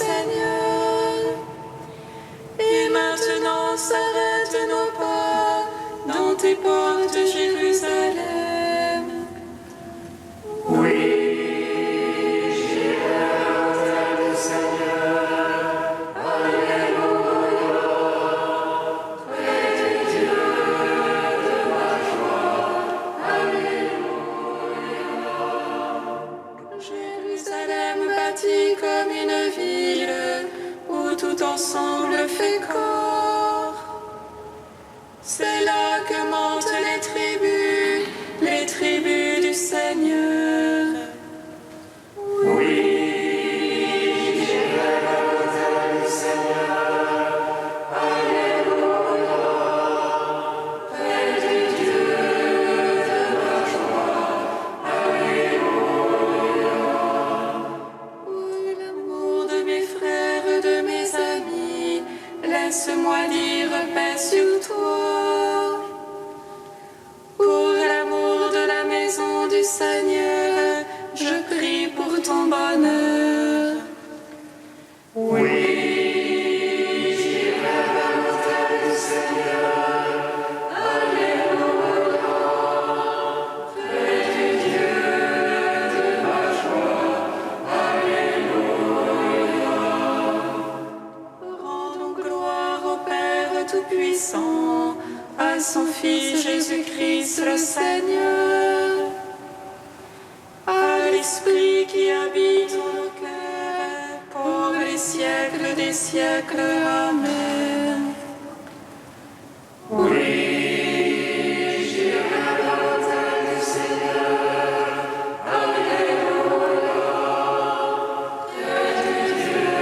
Seigneur. Et maintenant s'arrête nos pas dans tes portes, Jérusalem. Oui, j'irai à l'autel du Seigneur. Alléluia. Près du Dieu de ma joie. Alléluia. Jérusalem bâtie comme une ville où tout ensemble fait corps. C'est là que montent les tribus du Seigneur. Oui, j'irai à l'autel du Seigneur. Alléluia. Près du Dieu de ma joie. Alléluia. Pour l'amour de mes frères, de mes amis, laisse-moi dire paix sur toi. Pour l'amour de la maison du Seigneur, je prie pour ton bonheur. Oui, j'irai à l'autel du Seigneur. Alléluia. Près du Dieu de ma joie. Alléluia. Rendons gloire au Père Tout-Puissant, à son Fils Jésus-Christ le Seigneur, à l'Esprit qui habite en nos cœurs, pour les siècles des siècles. Amen. Oui, j'irai à l'autel du Seigneur. Alléluia. Près du Dieu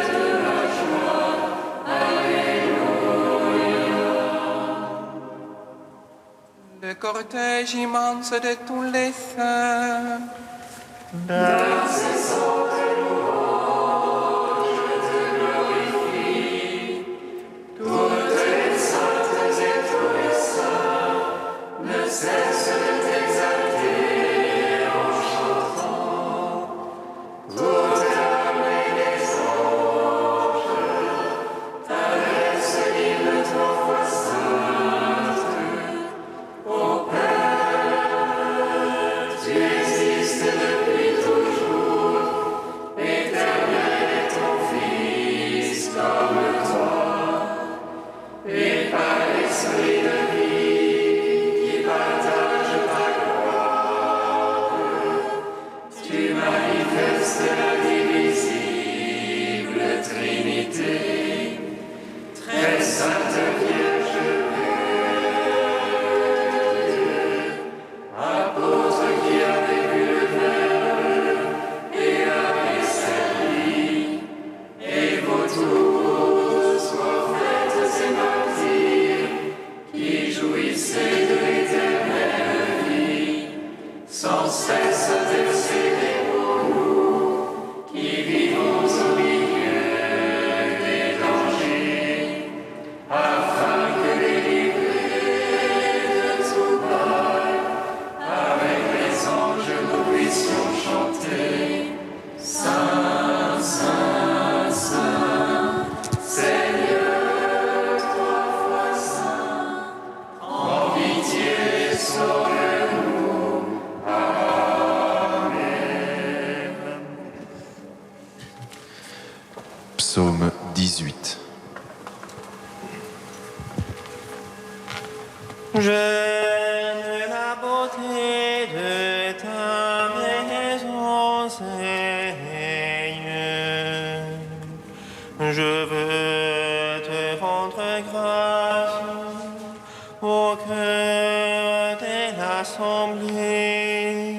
de ma joie. Alléluia. Le cortège immense de tous les saints. Dans ces saintes louanges, je te glorifie. Toutes les saintes et tous les saints ne cessent de t'exalter en chantant. Toute l'âme et les anges t'adressent l'hymne trois fois sainte. Ô Père, tu existes depuis toujours, éternel est ton Fils comme toi, et par l'Esprit de vie qui partage ta gloire, tu manifestes l'indivisible Trinité, très sainte Vierge apôtre qui avait vu le Verbe et avait servi, et vos tous, prophètes et martyrs, qui jouissaient de l'éternelle vie, sans cesse intercédez pour nous, qui vivons au milieu des dangers, afin que délivrés de tout mal, avec les anges nous puissions chanter Saint, Saint, Saint, Seigneur, trois fois saint, en pitié sauve-nous. Amen. Psaume 18. J'aime la beauté de ta maison, Seigneur. Je veux te rendre grâce au cœur de l'assemblée.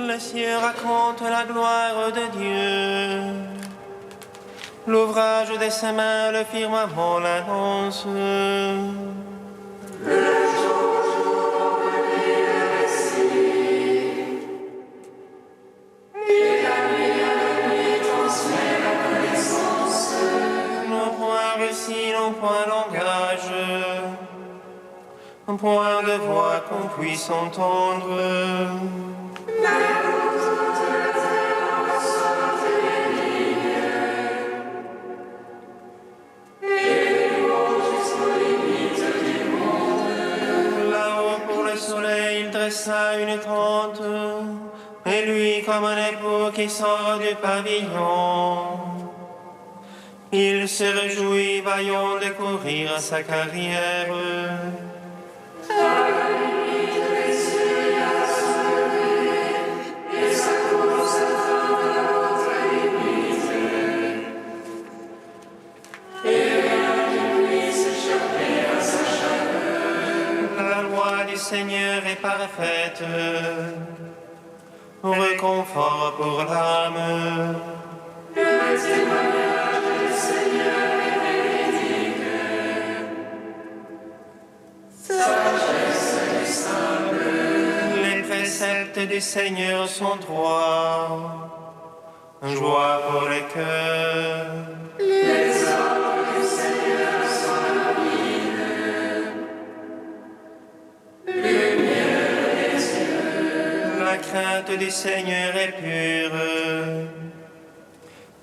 Les cieux racontent la gloire de Dieu. L'ouvrage de ses mains, le firmament l'annonce. point de voix qu'on puisse entendre. Là-haut pour le soleil, il dressa une tente, et lui comme un époux qui sort du pavillon. Il se réjouit, vaillant de courir à sa carrière. La loi du Seigneur est parfaite, réconfort pour l'âme. Les préceptes du Seigneur sont droits, joie pour les cœurs. La crainte du Seigneur est pure,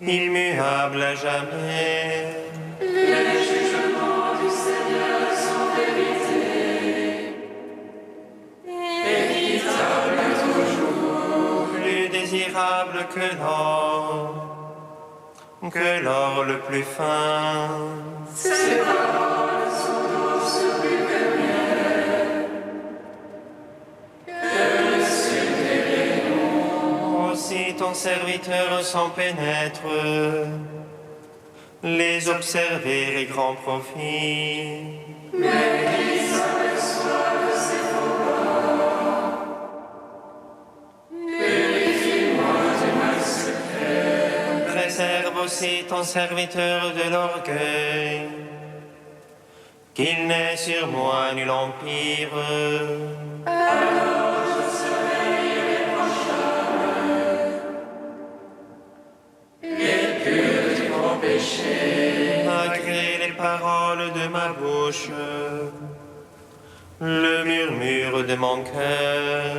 immuable à jamais. Plus désirable que l'or le plus fin. Aussi ton serviteur s'en pénètre, les observer est grand profit. Préserve aussi ton serviteur de l'orgueil, qu'il n'ait sur moi nul empire. Malgré les paroles de ma bouche, le murmure de mon cœur.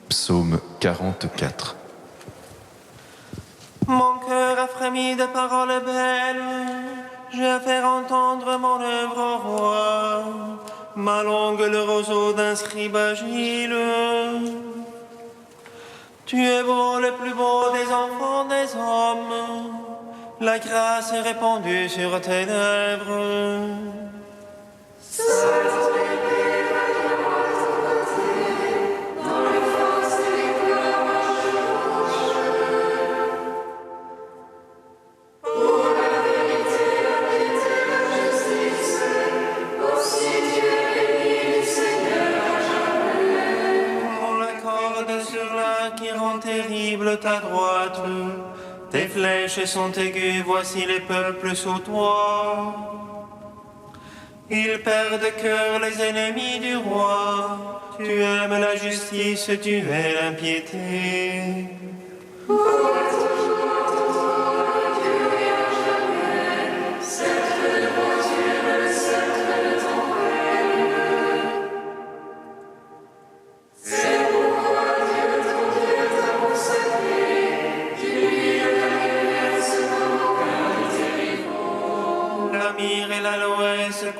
Psaume 44. Mon cœur a frémi de paroles belles, je vais faire entendre mon œuvre au roi, ma langue le roseau d'un scribe agile. Tu es beau, le plus beau des enfants des hommes, la grâce est répandue sur tes lèvres. Terrible ta droite, tes flèches sont aiguës, voici les peuples sous toi. Ils perdent de cœur les ennemis du roi, tu aimes la justice, tu es l'impiété.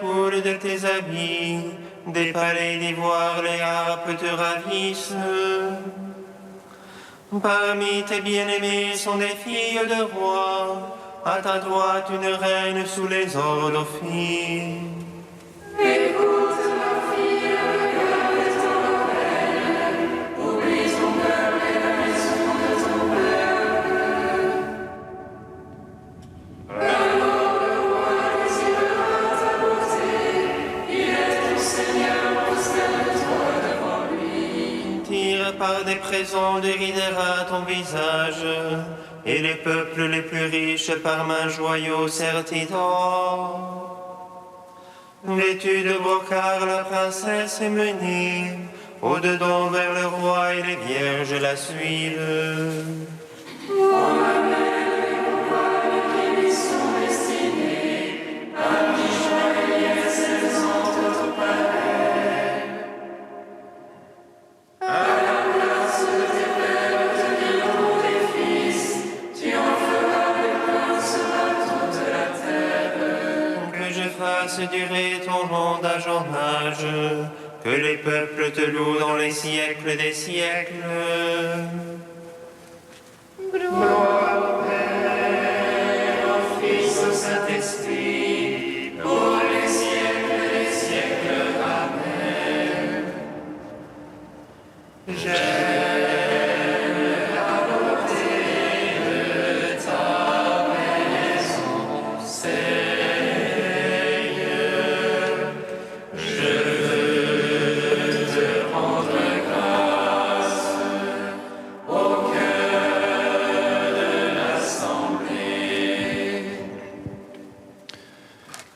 Coule de tes habits, des palais d'ivoire, les harpes te ravissent. Parmi tes bien-aimés sont des filles de rois, à ta droite une reine sous les ordres filles. par des présents déridera ton visage, et les peuples les plus riches par main joyaux certident. Vêtue de brocart, la princesse est menée, au-dedans vers le roi et les vierges la suivent. Durer ton nom d'âge en âge, que les peuples te louent dans les siècles des siècles. Gloire au Père, au Fils, au Saint-Esprit, pour les siècles des siècles. Amen. J'aime la beauté de ta maison,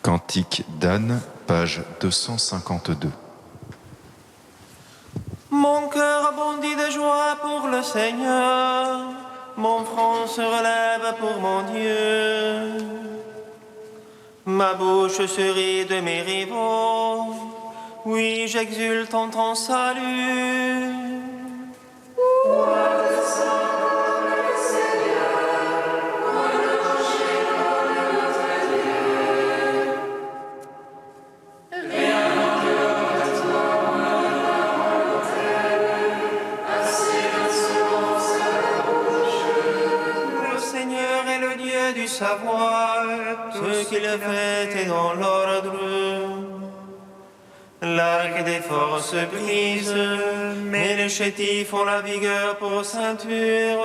Cantique d'Anne, page 252. Mon cœur bondit de joie pour le Seigneur, mon front se relève pour mon Dieu. Ma bouche se rit de mes rivaux, oui, j'exulte en ton salut. Savoir ce qu'il fait est dans l'ordre. L'arc des forces brise, mais les chétifs ont la vigueur pour ceinture.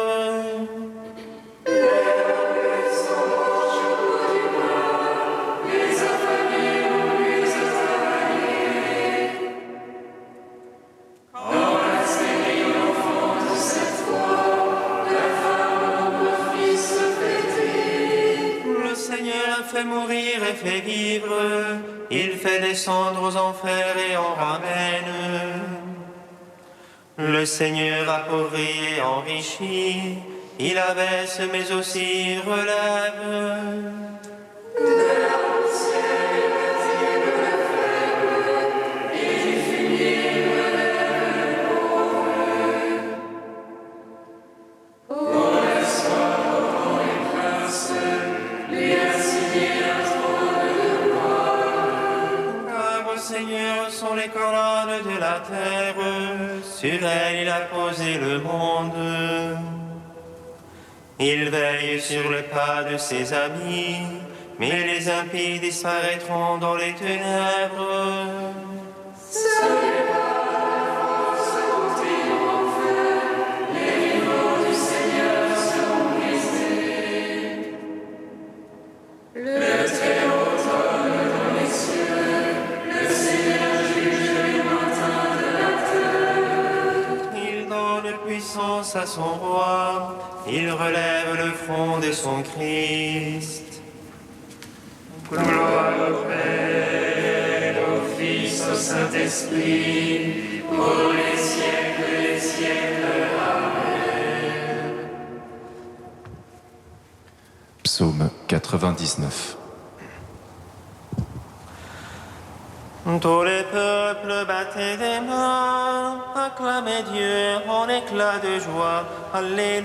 Fait mourir et fait vivre, il fait descendre aux enfers et en ramène. Le Seigneur appauvrit et enrichit, il abaisse mais aussi relève. Les colonnes de la terre, sur elles il a posé le monde. Il veille sur le pas de ses amis, mais les impies disparaîtront dans les ténèbres. À son roi, il relève le front de son Christ. Gloire au Père, au Fils, au Saint-Esprit, pour les siècles des siècles. Amen. Psaume 99. Tous les peuples battaient des mains, acclamaient Dieu en éclat de joie. Alléluia.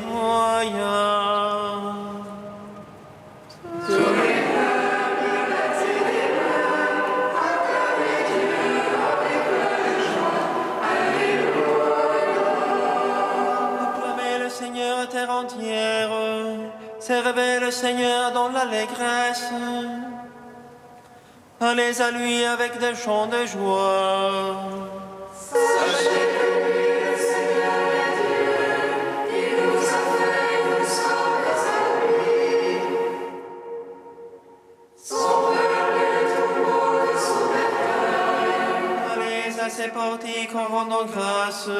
Tous les peuples battaient des mains, acclamaient Dieu en éclat de joie. Alléluia. Acclamez le Seigneur terre entière, servez le Seigneur dans l'allégresse. Allez à lui avec des chants de joie. Sachez que lui, le Seigneur est Dieu, il nous a fait, nous sommes à lui. Son peuple est tout le monde de son bercail. Allez à ses portiques en rendant grâce.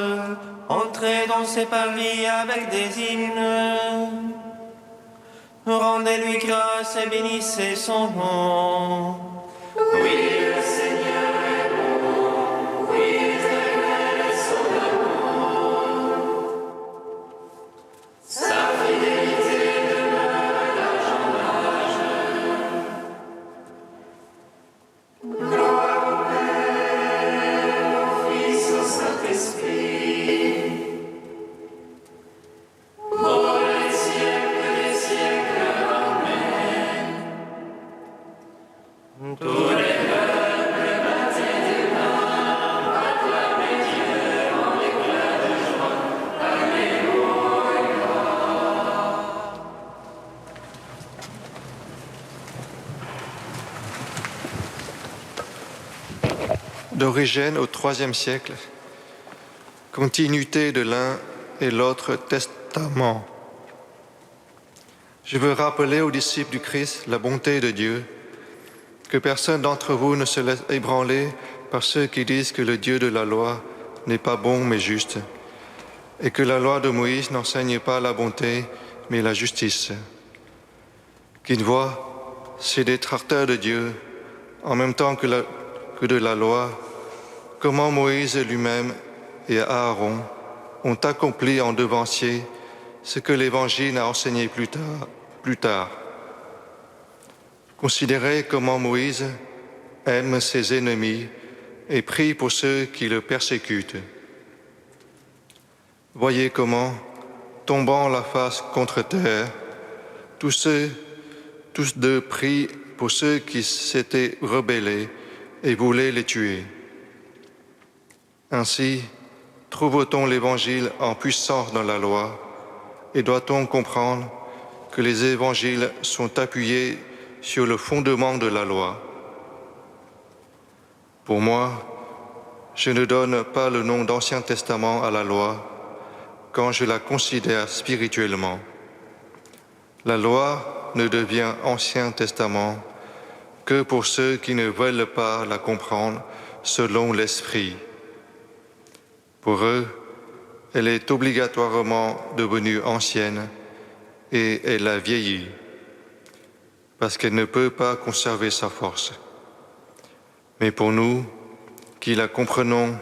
Entrez dans ses parvis avec des hymnes. Rendez-lui grâce et bénissez son nom. Oui, le Seigneur est bon, oui, éternel est son amour. Sa fidélité demeure d'âge en âge. Gloire au Père, au Fils, au Saint-Esprit. Pour les siècles des siècles, Amen. Tous les D'origine au IIIe siècle, continuité de l'un et l'autre testament. Je veux rappeler aux disciples du Christ la bonté de Dieu, que personne d'entre vous ne se laisse ébranler par ceux qui disent que le Dieu de la loi n'est pas bon mais juste, et que la loi de Moïse n'enseigne pas la bonté mais la justice. Qu'ils voient ces détracteurs de Dieu, en même temps que de la loi, comment Moïse lui-même et Aaron ont accompli en devancier ce que l'Évangile a enseigné plus tard. Considérez comment Moïse aime ses ennemis et prie pour ceux qui le persécutent. Voyez comment, tombant la face contre terre, tous deux prient pour ceux qui s'étaient rebellés et voulaient les tuer. Ainsi, trouve-t-on l'Évangile en puissance dans la loi, et doit-on comprendre que les évangiles sont appuyés sur le fondement de la loi. Pour moi, je ne donne pas le nom d'Ancien Testament à la loi quand je la considère spirituellement. La loi ne devient Ancien Testament que pour ceux qui ne veulent pas la comprendre selon l'Esprit. Pour eux, elle est obligatoirement devenue ancienne et elle a vieilli, parce qu'elle ne peut pas conserver sa force. Mais pour nous, qui la comprenons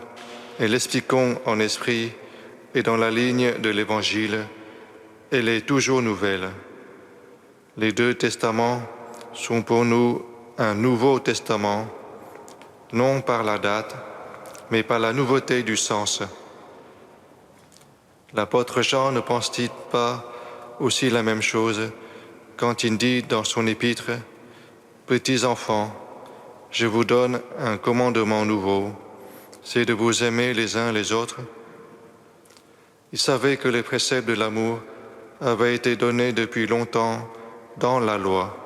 et l'expliquons en esprit et dans la ligne de l'Évangile, elle est toujours nouvelle. Les deux testaments sont pour nous un Nouveau Testament, non par la date, mais par la nouveauté du sens. L'apôtre Jean ne pense-t-il pas aussi la même chose quand il dit dans son épître « Petits enfants, je vous donne un commandement nouveau, c'est de vous aimer les uns les autres ». Il savait que les préceptes de l'amour avaient été donnés depuis longtemps dans la loi.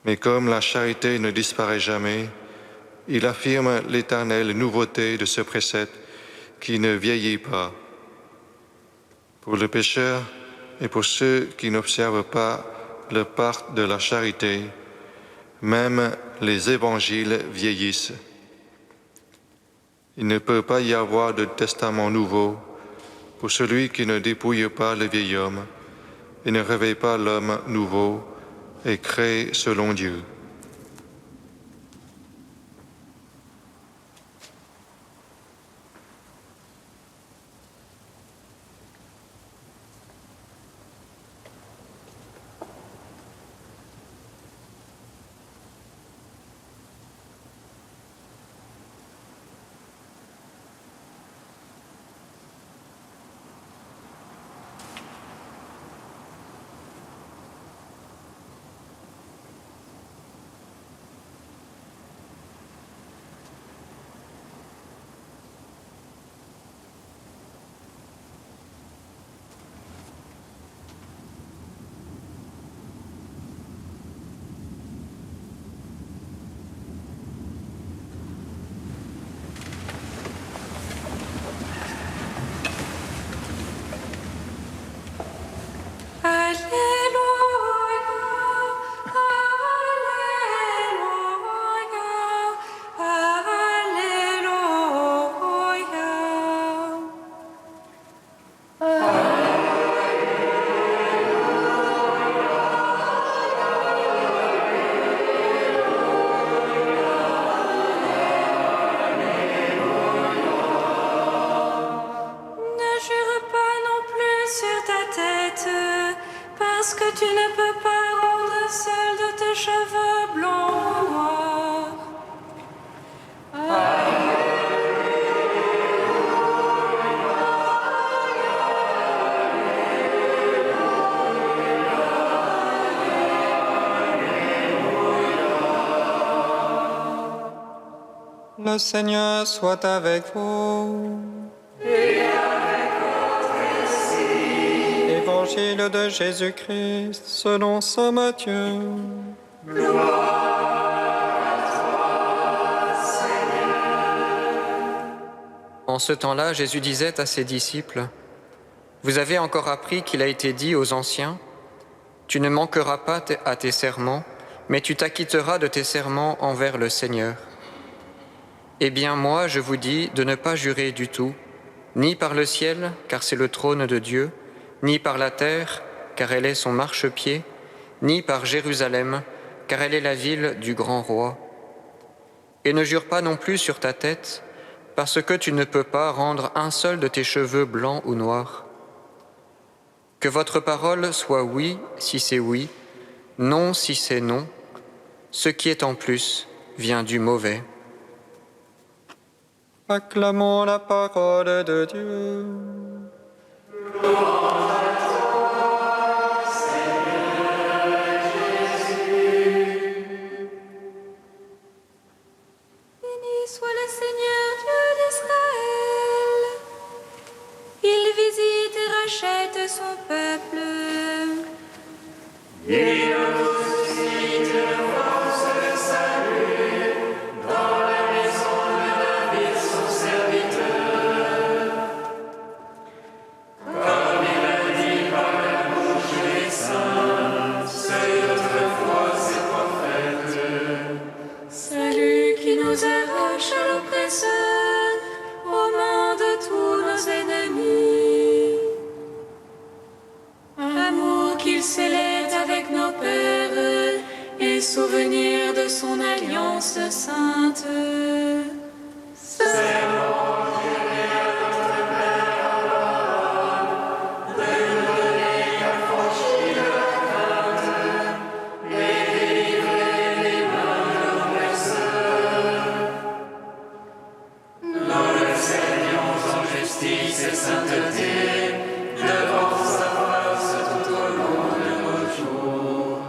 Mais comme la charité ne disparaît jamais, il affirme l'éternelle nouveauté de ce précepte qui ne vieillit pas. Pour le pécheur et pour ceux qui n'observent pas le pacte de la charité, même les évangiles vieillissent. Il ne peut pas y avoir de testament nouveau pour celui qui ne dépouille pas le vieil homme et ne réveille pas l'homme nouveau et créé selon Dieu. Le Seigneur soit avec vous. Et avec votre esprit. Évangile de Jésus-Christ selon saint Matthieu. En ce temps-là, Jésus disait à ses disciples, « Vous avez encore appris qu'il a été dit aux anciens, « Tu ne manqueras pas à tes serments, mais tu t'acquitteras de tes serments envers le Seigneur. » Eh bien, moi, je vous dis de ne pas jurer du tout, ni par le ciel, car c'est le trône de Dieu, ni par la terre, car elle est son marchepied, ni par Jérusalem, car elle est la ville du grand roi. Et ne jure pas non plus sur ta tête, parce que tu ne peux pas rendre un seul de tes cheveux blancs ou noirs. Que votre parole soit oui si c'est oui, non si c'est non. Ce qui est en plus vient du mauvais. Acclamons la parole de Dieu. Béni soit le Seigneur Dieu d'Israël. Il visite et rachète son peuple. Il nous suscite une force de salut dans la maison de David, son serviteur. Comme il a dit par la bouche des saints, c'est autrefois ses prophètes. Salut qui nous arrache à l'oppresseur, aux mains de tous nos ennemis. Amour qu'il scellait avec nos pères et souvenir de son alliance sainte. Justice et sainteté devant sa face tout au long de nos jours.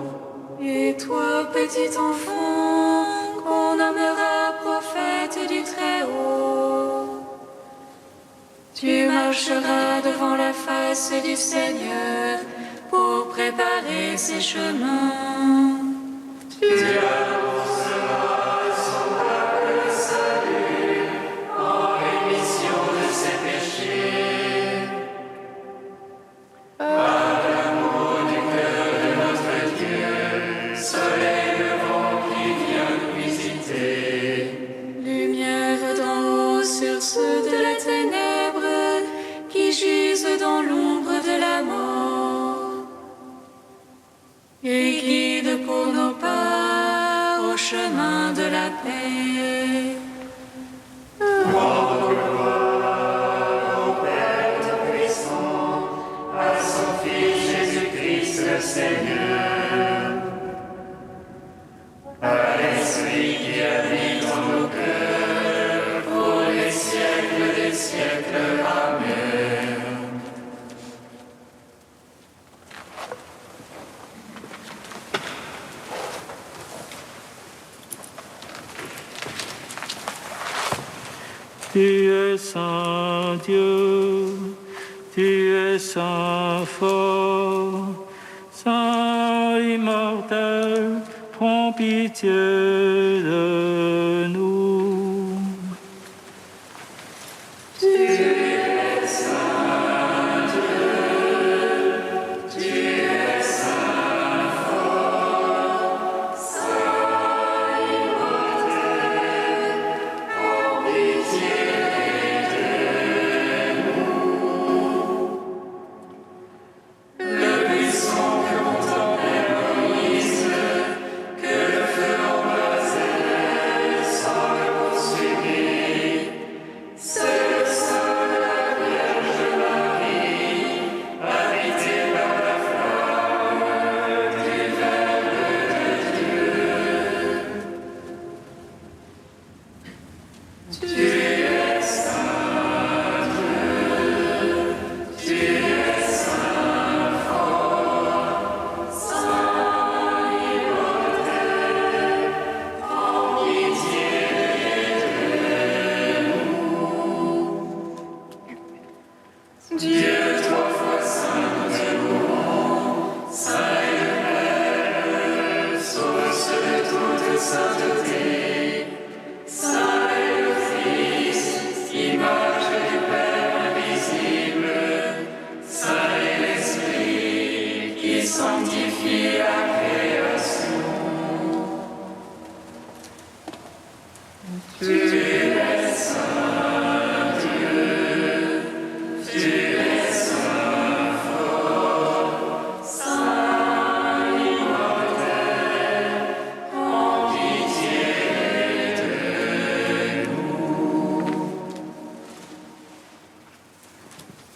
Et toi, petit enfant, qu'on nommera prophète du Très-Haut, tu marcheras devant la face du Seigneur pour préparer ses chemins. Tu annonceras à son peuple le salut en rémission de ses péchés. Par l'amour du cœur de notre Dieu, soleil levant qui vient nous visiter. Lumière d'en haut sur ceux de la ténèbre qui gisent dans l'ombre de la mort. Et guide pour nos pas au chemin de la paix. À son Fils Jésus-Christ le Seigneur, à l'Esprit qui habite en nos cœurs, pour les siècles des siècles. Amen. Tu es saint Dieu, tu es saint fort, saint immortel, prends pitié de nous. Le buisson que contemplait Moïse, que le feu embrasait,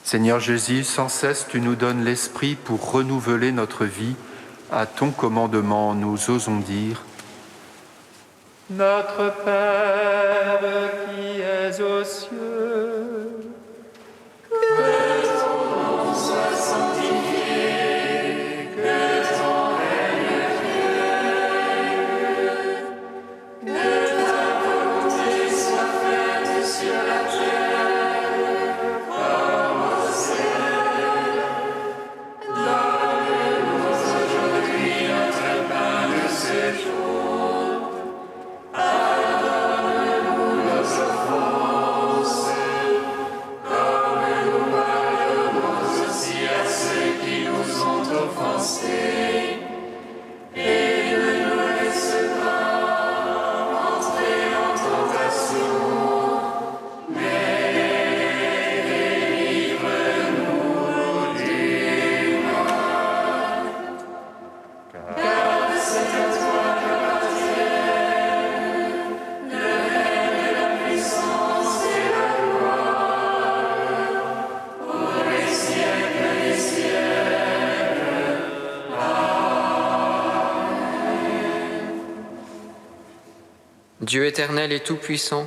Seigneur Jésus, sans cesse tu nous donnes l'Esprit pour renouveler notre vie. À ton commandement, nous osons dire: Notre Père qui es aux cieux, que ton nom soit sanctifié, que ton règne vienne, que ta volonté soit faite sur la terre comme au ciel. Donne-nous aujourd'hui notre pain de ce jour. Pardonne-nous nos offenses, comme nous pardonnons aussi à ceux qui nous ont offensés. Et ne nous laisse pas entrer en tentation, mais délivre-nous du mal. Car c'est à toi qu'appartiennent le règne, la puissance et la gloire, pour les siècles des siècles. Dieu éternel et tout-puissant,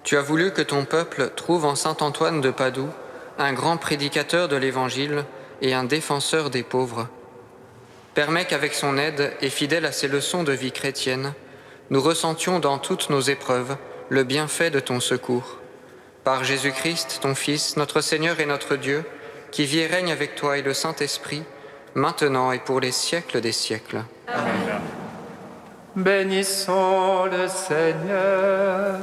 tu as voulu que ton peuple trouve en saint Antoine de Padoue un grand prédicateur de l'Évangile et un défenseur des pauvres. Permets qu'avec son aide et fidèle à ses leçons de vie chrétienne, nous ressentions dans toutes nos épreuves le bienfait de ton secours. Par Jésus-Christ, ton Fils, notre Seigneur et notre Dieu, qui vit et règne avec toi et le Saint-Esprit, maintenant et pour les siècles des siècles. bénissons le Seigneur.